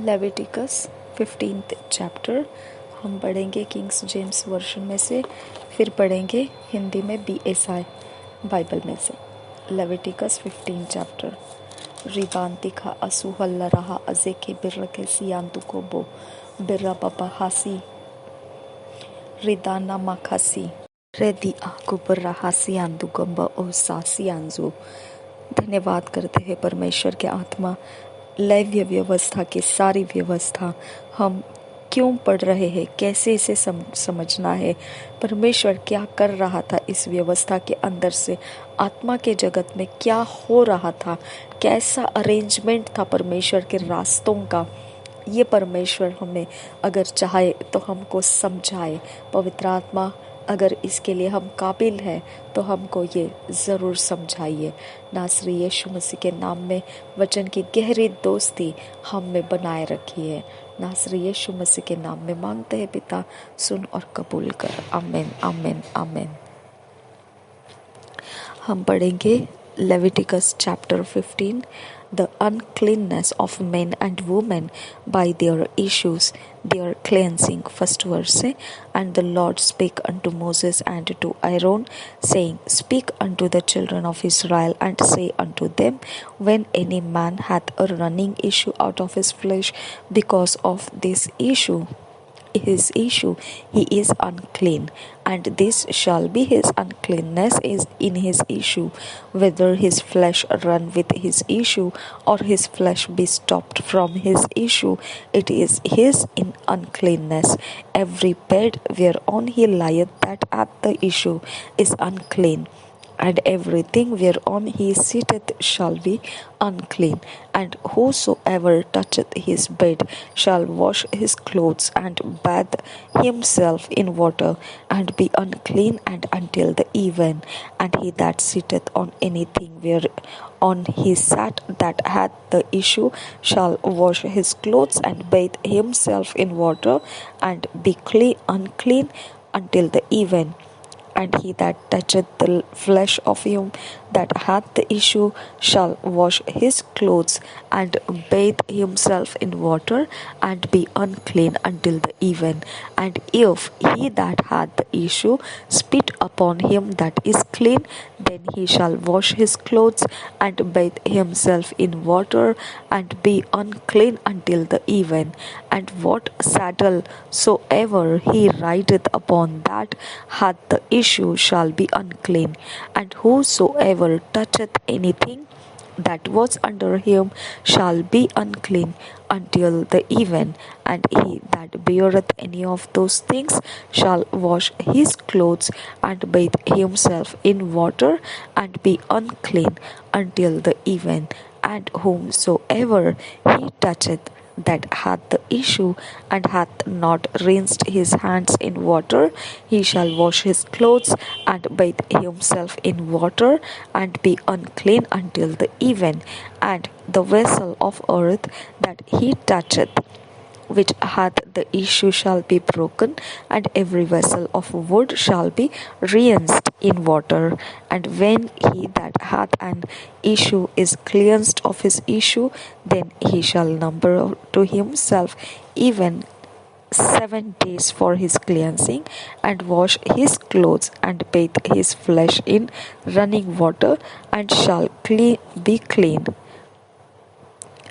Leviticus 15th chapter हम पढ़ेंगे Kings James version में से, फिर पढ़ेंगे हिंदी में BSI बाइबल में से। लेविटिकस 15 चैप्टर रिबांतिका असुहल्लराहा अजेके बिर्रके सियांतुकोबो बिर्रा बाबा हासी रिदाना माखासी रेदी आकुबर्रा हासियांदुगंबा ओसासियांजो। धन्यवाद करते हैं परमेश्वर के आत्मा। लैव्य व्यवस्था की सारी व्यवस्था हम क्यों पढ़ रहे हैं, कैसे इसे समझना है, परमेश्वर क्या कर रहा था इस व्यवस्था के अंदर से, आत्मा के जगत में क्या हो रहा था, कैसा अरेंजमेंट था परमेश्वर के रास्तों का, ये परमेश्वर हमें अगर चाहे तो हमको समझाए। पवित्र आत्मा अगर इसके लिए हम काबिल हैं तो हमको ये ज़रूर समझाइए। नासरी यीशु मसीह के नाम में वचन की गहरी दोस्ती हम में बनाए रखिए। नासरी यीशु मसीह के नाम में मांगते हैं पिता, सुन और कबूल कर। आमीन आमीन आमीन। हम पढ़ेंगे Leviticus chapter 15, the uncleanness of men and women by their issues, their cleansing. First verse, and the Lord spake unto Moses and to Aaron, saying, Speak unto the children of Israel, and say unto them, when any man hath a running issue out of his flesh, because of this issue, he is unclean, and this shall be his uncleanness is in his issue, whether his flesh run with his issue, or his flesh be stopped from his issue, it is his in uncleanness. Every bed whereon he lieth that hath the issue is unclean, and everything whereon he sitteth shall be unclean. And whosoever toucheth his bed shall wash his clothes and bathe himself in water, and be unclean and until the even. And he that sitteth on anything whereon he sat that hath the issue shall wash his clothes and bathe himself in water, and be unclean until the even. And he that toucheth the flesh of him that hath the issue shall wash his clothes and bathe himself in water, and be unclean until the even. And if he that hath the issue spit upon him that is clean, then he shall wash his clothes and bathe himself in water, and be unclean until the even. And what saddle soever he rideth upon that hath the issue shall be unclean. And whosoever toucheth anything that was under him shall be unclean until the even. And he that beareth any of those things shall wash his clothes and bathe himself in water, and be unclean until the even. And whomsoever he toucheth that hath the issue, and hath not rinsed his hands in water, he shall wash his clothes and bathe himself in water, and be unclean until the even. And the vessel of earth that he toucheth, which hath the issue, shall be broken, and every vessel of wood shall be rinsed in water. And when he that hath an issue is cleansed of his issue, then he shall number to himself even 7 days for his cleansing, and wash his clothes and bathe his flesh in running water, and shall be clean.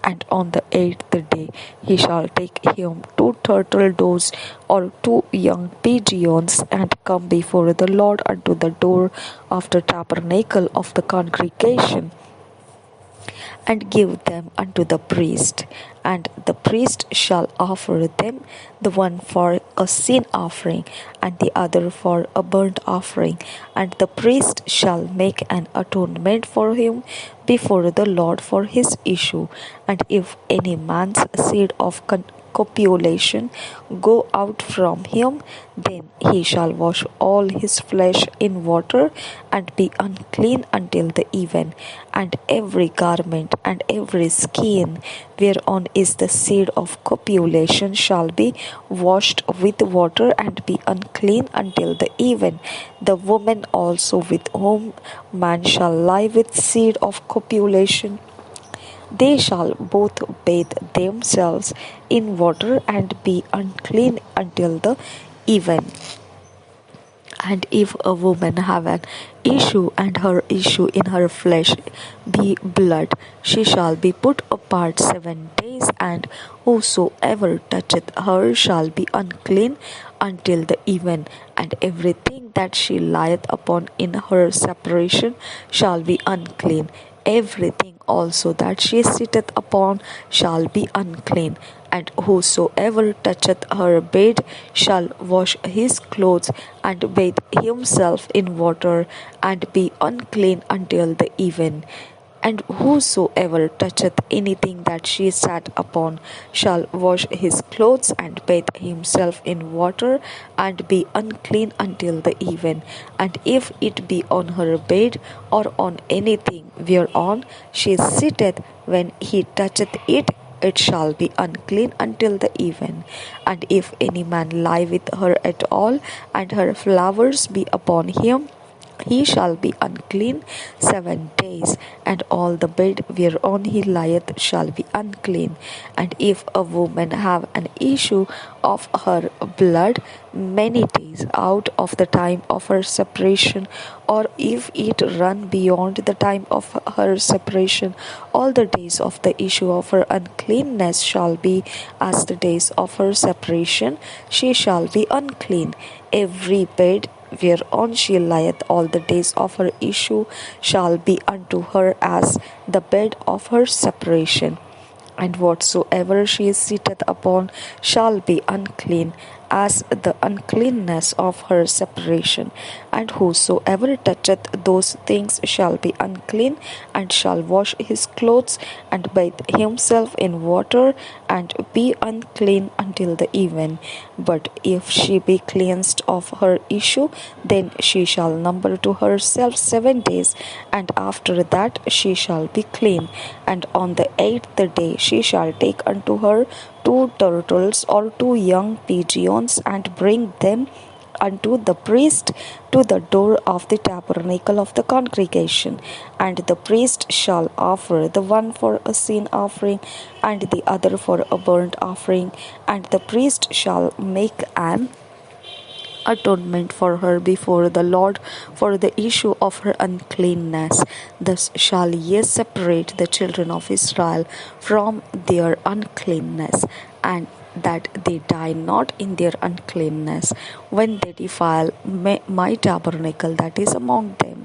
And on the 8th day he shall take him 2 turtle doves or 2 young pigeons, and come before the Lord unto the door of the tabernacle of the congregation, and give them unto the priest. And the priest shall offer them, the one for a sin offering, and the other for a burnt offering. And the priest shall make an atonement for him before the Lord for his issue. And if any man's seed of copulation go out from him, then he shall wash all his flesh in water, and be unclean until the even. And every garment and every skin whereon is the seed of copulation shall be washed with water, and be unclean until the even. The woman also with whom man shall lie with seed of copulation, They shall both bathe themselves in water and be unclean until the even. And if a woman have an issue, and her issue in her flesh be blood, she shall be put apart 7 days, and whosoever toucheth her shall be unclean until the even. And everything that she lieth upon in her separation shall be unclean. Everything also that she sitteth upon shall be unclean. And whosoever toucheth her bed shall wash his clothes and bathe himself in water and be unclean until the even. And whosoever toucheth anything that she sat upon shall wash his clothes and bathe himself in water and be unclean until the even. And if it be on her bed or on anything whereon she sitteth, when he toucheth it, it shall be unclean until the even. And if any man lie with her at all, and her flowers be upon him, he shall be unclean 7 days, and all the bed whereon he lieth shall be unclean. And if a woman have an issue of her blood many days out of the time of her separation, or if it run beyond the time of her separation, all the days of the issue of her uncleanness shall be as the days of her separation, she shall be unclean. Every bed whereon she lieth all the days of her issue shall be unto her as the bed of her separation. And whatsoever she sitteth upon shall be unclean as the uncleanness of her separation. And whosoever toucheth those things shall be unclean, and shall wash his clothes and bathe himself in water and be unclean until the even. But if she be cleansed of her issue, then she shall number to herself 7 days, and after that she shall be clean. And on the 8th day she shall take unto her 2 turtles or 2 young pigeons, and bring them unto the priest to the door of the tabernacle of the congregation. And the priest shall offer the one for a sin offering, and the other for a burnt offering. And the priest shall make an atonement for her before the Lord for the issue of her uncleanness. Thus shall ye separate the children of Israel from their uncleanness, and that they die not in their uncleanness when they defile my tabernacle that is among them.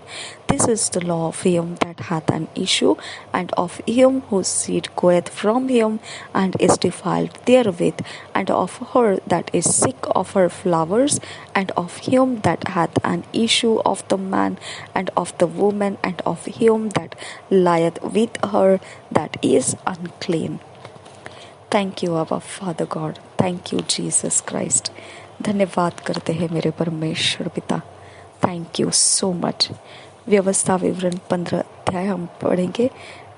This is the law of him that hath an issue, and of him whose seed goeth from him and is defiled therewith, and of her that is sick of her flowers, and of him that hath an issue of the man and of the woman, and of him that lieth with her that is unclean. Thank you Abba father God, thank you Jesus Christ. धन्यवाद करते हैं मेरे परमेश्वर पिता, thank you so much. व्यवस्था विवरण 15 अध्याय हम पढ़ेंगे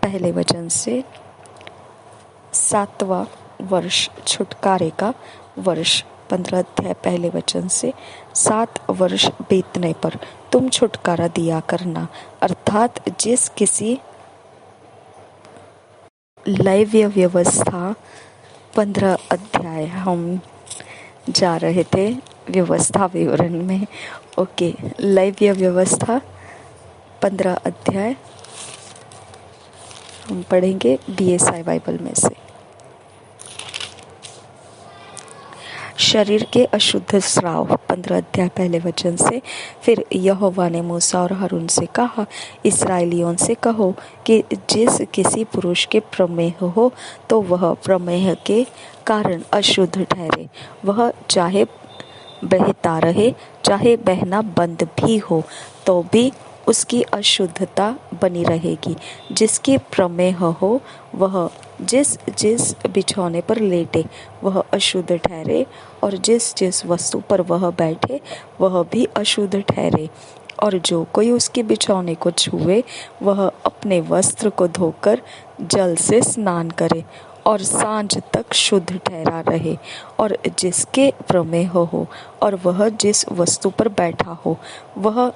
पहले वचन से। 7वां वर्ष छुटकारे का वर्ष, 15 अध्याय पहले वचन से। 7 वर्ष बीतने पर तुम छुटकारा दिया करना, अर्थात जिस किसी लैव्य व्यवस्था 15 अध्याय हम जा रहे थे व्यवस्था विवरण में। ओके, लैव्य व्यवस्था 15 अध्याय हम पढ़ेंगे BSI बाइबल में से। शरीर के अशुद्ध स्राव 15 अध्याय पहले वचन से। फिर यहोवा ने मूसा और हारून से कहा, इस्राएलियों से कहो कि जिस किसी पुरुष के प्रमेह हो तो वह प्रमेह के कारण अशुद्ध ठहरे, वह चाहे बहता रहे चाहे बहना बंद भी हो तो भी उसकी अशुद्धता बनी रहेगी। जिसकी प्रमेह हो वह जिस जिस बिछौने पर लेटे वह अशुद्ध ठहरे, और जिस जिस वस्तु पर वह बैठे वह भी अशुद्ध ठहरे। और जो कोई उसके बिछौने को छुए वह अपने वस्त्र को धोकर जल से स्नान करे और सांझ तक शुद्ध ठहरा रहे। और जिसके प्रमेह हो और वह जिस वस्तु पर बैठा हो वह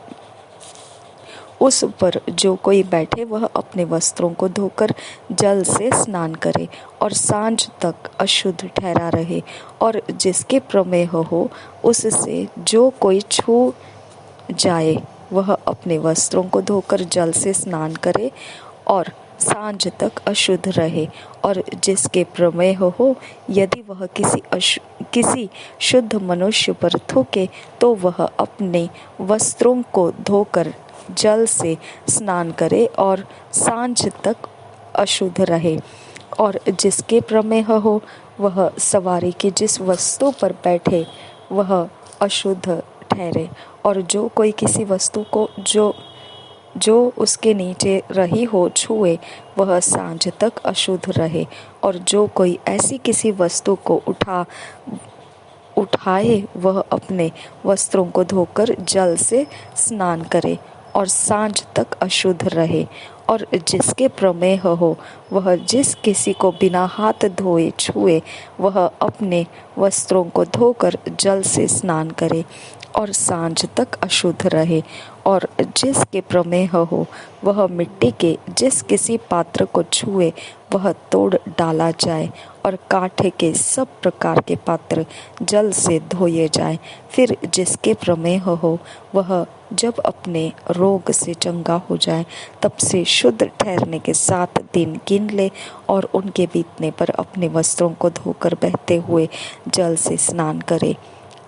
उस पर जो कोई बैठे वह अपने वस्त्रों को धोकर जल से स्नान करे और सांझ तक अशुद्ध ठहरा रहे। और जिसके प्रमेह हो उससे जो कोई छू जाए वह अपने वस्त्रों को धोकर जल से स्नान करे और सांझ तक अशुद्ध रहे। और जिसके प्रमेह हो यदि वह किसी शुद्ध मनुष्य पर थूके तो वह अपने वस्त्रों को धोकर जल से स्नान करे और सांझ तक अशुद्ध रहे। और जिसके प्रमेह हो वह सवारी की जिस वस्तु पर बैठे वह अशुद्ध ठहरे। और जो कोई किसी वस्तु को जो उसके नीचे रही हो छुए वह सांझ तक अशुद्ध रहे। और जो कोई ऐसी किसी वस्तु को उठाए वह अपने वस्त्रों को धोकर जल से स्नान करे और सांझ तक अशुद्ध रहे। और जिसके प्रमेह हो वह जिस किसी को बिना हाथ धोए छुए वह अपने वस्त्रों को धोकर जल से स्नान करे और सांझ तक अशुद्ध रहे। और जिसके प्रमेह हो वह मिट्टी के जिस किसी पात्र को छुए वह तोड़ डाला जाए और कांटे के सब प्रकार के पात्र जल से धोए जाए। फिर जिसके प्रमेह हो वह जब अपने रोग से चंगा हो जाए तब से शुद्ध ठहरने के 7 दिन गिन ले और उनके बीतने पर अपने वस्त्रों को धोकर बहते हुए जल से स्नान करे,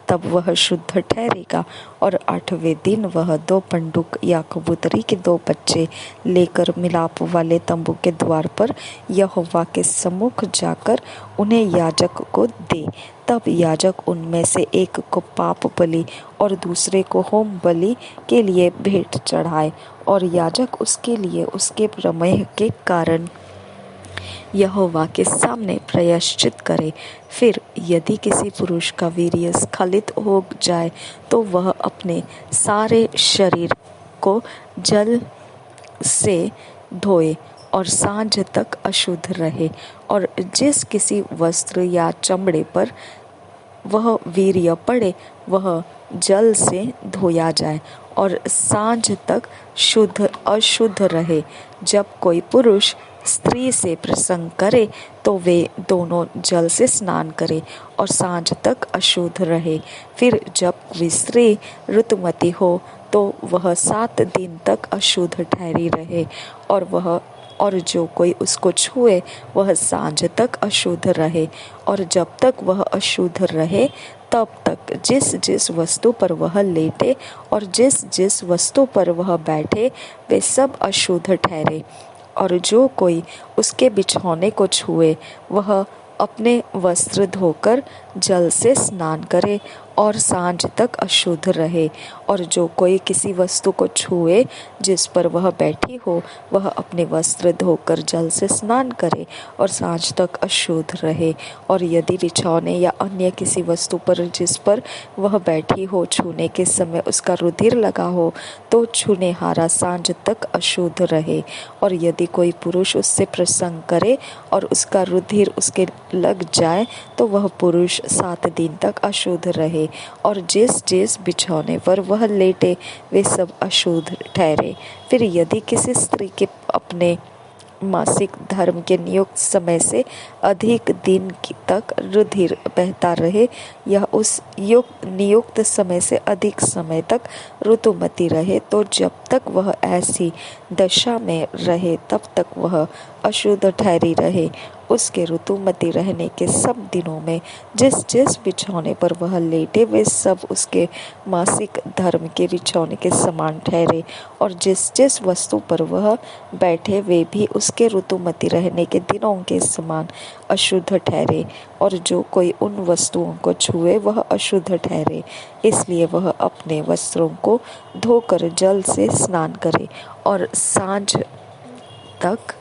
तब वह शुद्ध ठहरेगा। और 8वें दिन वह 2 पंडुक या कबूतरी के 2 बच्चे लेकर मिलाप वाले तंबू के द्वार पर यहोवा के सम्मुख जाकर उन्हें याजक को दे। तब याजक उनमें से एक को पाप बलि और दूसरे को होम बलि के लिए भेंट चढ़ाए और याजक उसके लिए उसके प्रमेह के कारण यहोवा के सामने प्रायश्चित करे। फिर यदि किसी पुरुष का वीर्य स्खलित हो जाए तो वह अपने सारे शरीर को जल से धोए और सांझ तक अशुद्ध रहे। और जिस किसी वस्त्र या चमड़े पर वह वीर्य पड़े वह जल से धोया जाए और सांझ तक अशुद्ध रहे। जब कोई पुरुष स्त्री से प्रसंग करे तो वे दोनों जल से स्नान करे और सांझ तक अशुद्ध रहे। फिर जब कोई स्त्री ऋतुमती हो तो वह 7 दिन तक अशुद्ध ठहरी रहे और जो कोई उसको छुए वह सांझ तक अशुद्ध रहे। और जब तक वह अशुद्ध रहे तब तक जिस जिस वस्तु पर वह लेटे और जिस जिस वस्तु पर वह बैठे वे सब अशुद्ध ठहरे। और जो कोई उसके बिछौने को छुए वह अपने वस्त्र धोकर जल से स्नान करे और सांझ तक अशुद्ध रहे। और जो कोई किसी वस्तु को छुए जिस पर वह बैठी हो वह अपने वस्त्र धोकर जल से स्नान करे और सांझ तक अशुद्ध रहे। और यदि बिछौने या अन्य किसी वस्तु पर जिस पर वह बैठी हो छूने के समय उसका रुधिर लगा हो तो छूनेहारा सांझ तक अशुद्ध रहे। और यदि कोई पुरुष उससे प्रसंग करे और उसका रुधिर उसके लग जाए तो वह पुरुष 7 दिन तक अशुद्ध रहे। और जिस जिस बिछौने पर वह लेटे वे सब अशुद्ध ठहरे। फिर यदि किसी स्त्री के अपने मासिक धर्म के नियुक्त समय से अधिक दिन तक रुधिर बहता रहे या उस नियुक्त समय से अधिक समय तक ऋतुमती रहे तो जब तक वह ऐसी दशा में रहे तब तक वह अशुद्ध ठहरी रहे। उसके ऋतुमती रहने के सब दिनों में जिस जिस बिछौने पर वह लेटे वे सब उसके मासिक धर्म के बिछौने के समान ठहरे। और जिस जिस वस्तु पर वह बैठे वे भी उसके ऋतुमती रहने के दिनों के समान अशुद्ध ठहरे। और जो कोई उन वस्तुओं को छुए वह अशुद्ध ठहरे, इसलिए वह अपने वस्त्रों को धोकर जल से स्नान करे और सांझ तक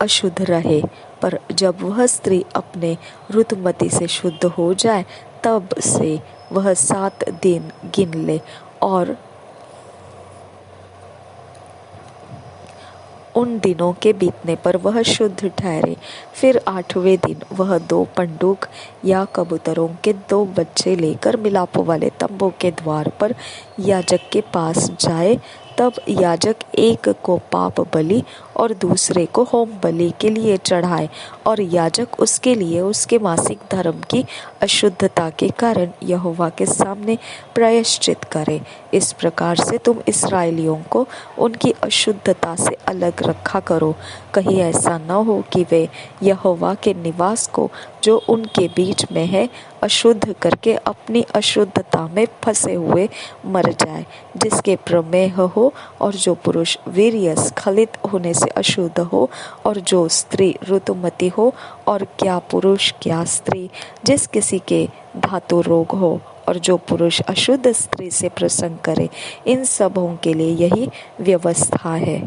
अशुद्ध रहे। पर जब वह स्त्री अपने ऋतुमती से शुद्ध हो जाए तब से वह 7 दिन गिन ले उन दिनों के बीतने पर वह शुद्ध ठहरे। फिर 8वें दिन वह 2 पंडूक या कबूतरों के 2 बच्चे लेकर मिलाप वाले तंबू के द्वार पर याजक के पास जाए। तब याजक एक को पाप बलि और दूसरे को होम बलि के लिए चढ़ाए, और याजक उसके लिए उसके मासिक धर्म की अशुद्धता के कारण यहोवा के सामने प्रायश्चित करे। इस प्रकार से तुम इस्राएलियों को उनकी अशुद्धता से अलग रखा करो। कहीं ऐसा न हो कि वे यहोवा के निवास को जो उनके बीच में है अशुद्ध करके अपनी अशुद्धता में फंसे हुए मर जाए। जिसके प्रमेह हो, और जो पुरुष वीर्य स्खलित होने से अशुद्ध हो, और जो स्त्री ऋतुमती हो, और क्या पुरुष क्या स्त्री जिस किसी के धातु रोग हो, और जो पुरुष अशुद्ध स्त्री से प्रसंग करे, इन सबों के लिए यही व्यवस्था है।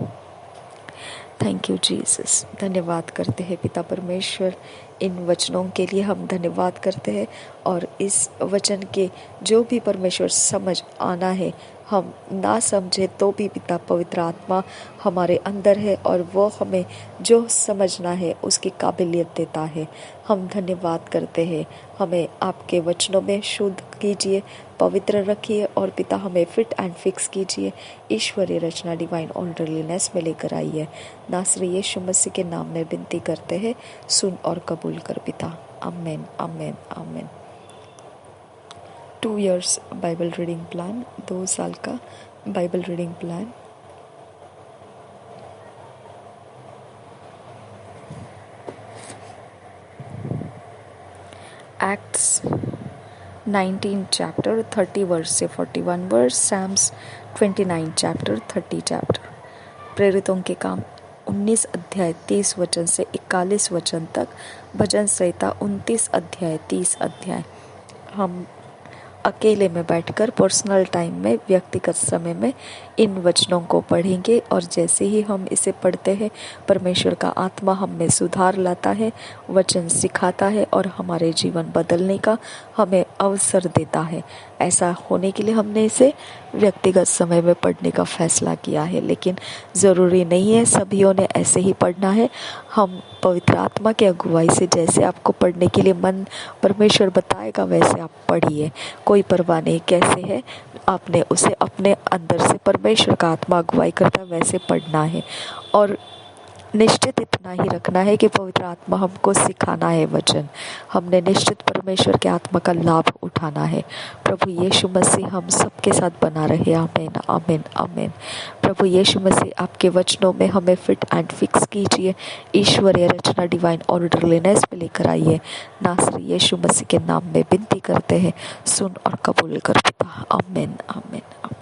Thank you Jesus. धन्यवाद करते हैं पिता परमेश्वर, इन वचनों के लिए हम धन्यवाद करते हैं, और इस वचन के जो भी परमेश्वर समझ आना है, हम ना समझे तो भी पिता पवित्र आत्मा हमारे अंदर है और वो हमें जो समझना है उसकी काबिलियत देता है। हम धन्यवाद करते हैं, हमें आपके वचनों में शुद्ध कीजिए, पवित्र रखिए, और पिता हमें फिट एंड फिक्स कीजिए। ईश्वरीय रचना डिवाइन ऑर्डरलीनेस में लेकर आइए। नासरी यीशु मसीह के नाम में विनती करते हैं, सुन और कबूल कर पिता। Amen, amen, amen. 2 years Bible reading plan, 2 साल का Bible reading plan. Acts 19 chapter 30 verse से 41 वर्स, सैम्स 29 चैप्टर 30 चैप्टर। प्रेरितों के काम 19 अध्याय 30 वचन से 41 वचन तक, भजन संहिता 29 अध्याय 30 अध्याय। हम अकेले में बैठकर पर्सनल टाइम में, व्यक्तिगत समय में इन वचनों को पढ़ेंगे, और जैसे ही हम इसे पढ़ते हैं परमेश्वर का आत्मा हम में सुधार लाता है, वचन सिखाता है और हमारे जीवन बदलने का हमें अवसर देता है। ऐसा होने के लिए हमने इसे व्यक्तिगत समय में पढ़ने का फैसला किया है, लेकिन ज़रूरी नहीं है सभीयों ने ऐसे ही पढ़ना है। हम पवित्र आत्मा की अगुवाई से जैसे आपको पढ़ने के लिए मन परमेश्वर बताएगा वैसे आप पढ़िए। कोई परवाह नहीं कैसे है, आपने उसे अपने अंदर से परमेश्वर का आत्मा अगुवाई करता है वैसे पढ़ना है, और निश्चित इतना ही रखना है कि पवित्र आत्मा हमको सिखाना है वचन। हमने निश्चित परमेश्वर के आत्मा का लाभ उठाना है। प्रभु यीशु मसीह हम सबके साथ बना रहे। आमीन, आमीन, आमीन। प्रभु यीशु मसीह आपके वचनों में हमें फिट एंड फिक्स कीजिए। ईश्वरीय रचना डिवाइन ऑर्डरलीनेस में लेकर आइए। नासरी यीशु मसीह के नाम में विनती करते हैं, सुन और कबूल कर पिता। आमीन, आमीन, आमीन।